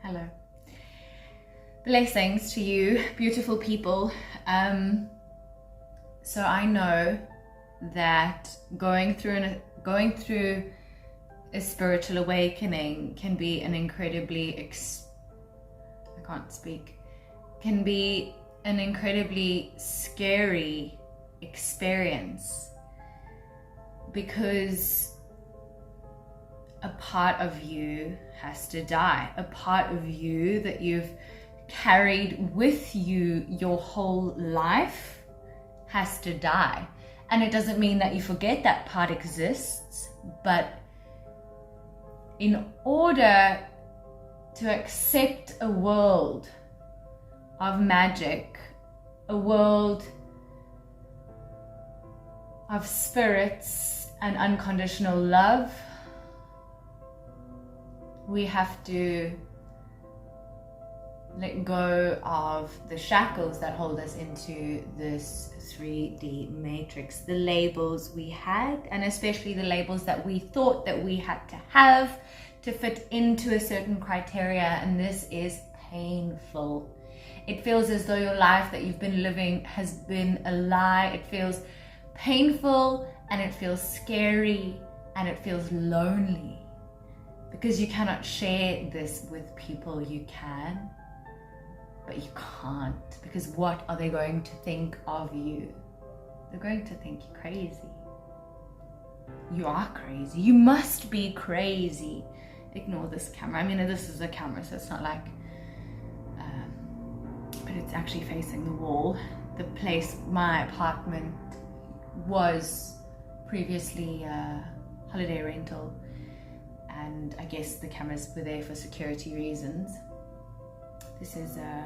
Hello. Blessings to you, beautiful people. So I know that going through a spiritual awakening can be an incredibly can be an incredibly scary experience, because a part of you has to die. A part of you that you've carried with you your whole life has to die. And it doesn't mean that you forget that part exists, but in order to accept a world of magic, a world of spirits and unconditional love, we have to let go of the shackles that hold us into this 3D matrix, the labels we had, and especially the labels that we thought that we had to have to fit into a certain criteria. And this is painful. It feels as though your life that you've been living has been a lie. It feels painful, and it feels scary, and it feels lonely, because you cannot share this with people. You can, but you can't, because what are they going to think of you? They're going to think you're crazy. You are crazy. You must be crazy. Ignore this camera. I mean, this is a camera, so it's not like, but it's actually facing the wall. The place, my apartment, was previously a holiday rental, and I guess the cameras were there for security reasons. This is a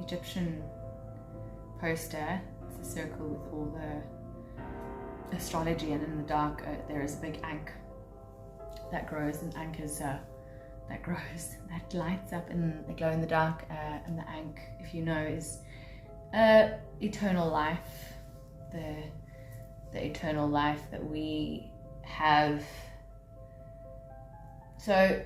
Egyptian poster. It's a circle with all the astrology, and in the dark there is a big ankh that grows, and ankh is that grows, that lights up in the glow in the dark, and the ankh, if you know, is eternal life, the eternal life that we have. So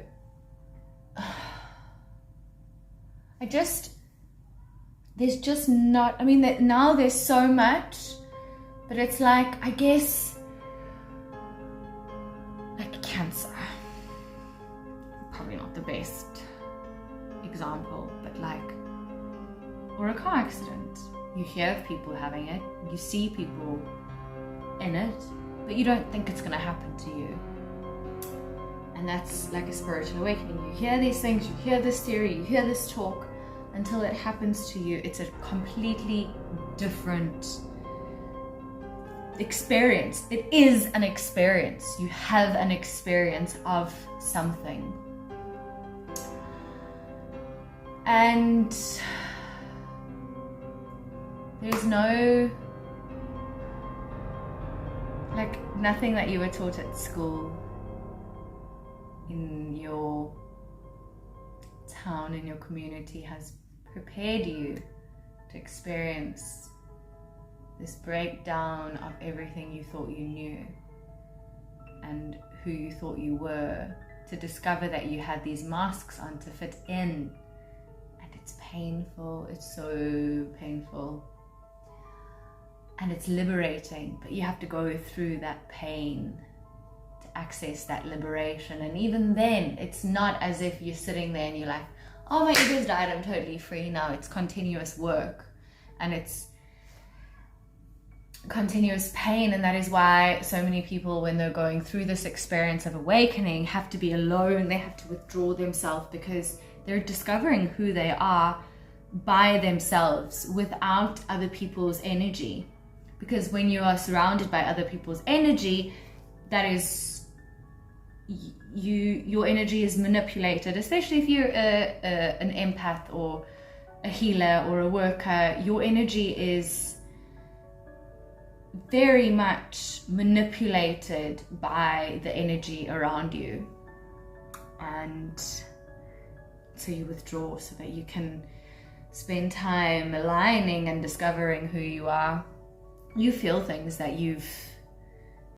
there's just not, I mean, that now there's so much, but it's like, I guess, like cancer, probably not the best example, but like, or a car accident. You hear of people having it, you see people in it, but you don't think it's going to happen to you. And that's like a spiritual awakening. You hear these things, you hear this theory, you hear this talk, until it happens to you. It's a completely different experience. It is an experience. You have an experience of something. And there's no, like, nothing that you were taught at school, in your town, in your community, has prepared you to experience this breakdown of everything you thought you knew and who you thought you were, to discover that you had these masks on to fit in. And it's painful. It's so painful. And it's liberating, but you have to go through that pain to access that liberation. And even then, it's not as if you're sitting there and you're like, oh, my ego's died, I'm totally free now. It's continuous work, and it's continuous pain. And that is why so many people, when they're going through this experience of awakening, have to be alone. They have to withdraw themselves, because they're discovering who they are by themselves, without other people's energy. Because when you are surrounded by other people's energy, that is, your energy is manipulated, especially if you're an empath or a healer or a worker. Your energy is very much manipulated by the energy around you, and so you withdraw so that you can spend time aligning and discovering who you are. You feel things that you've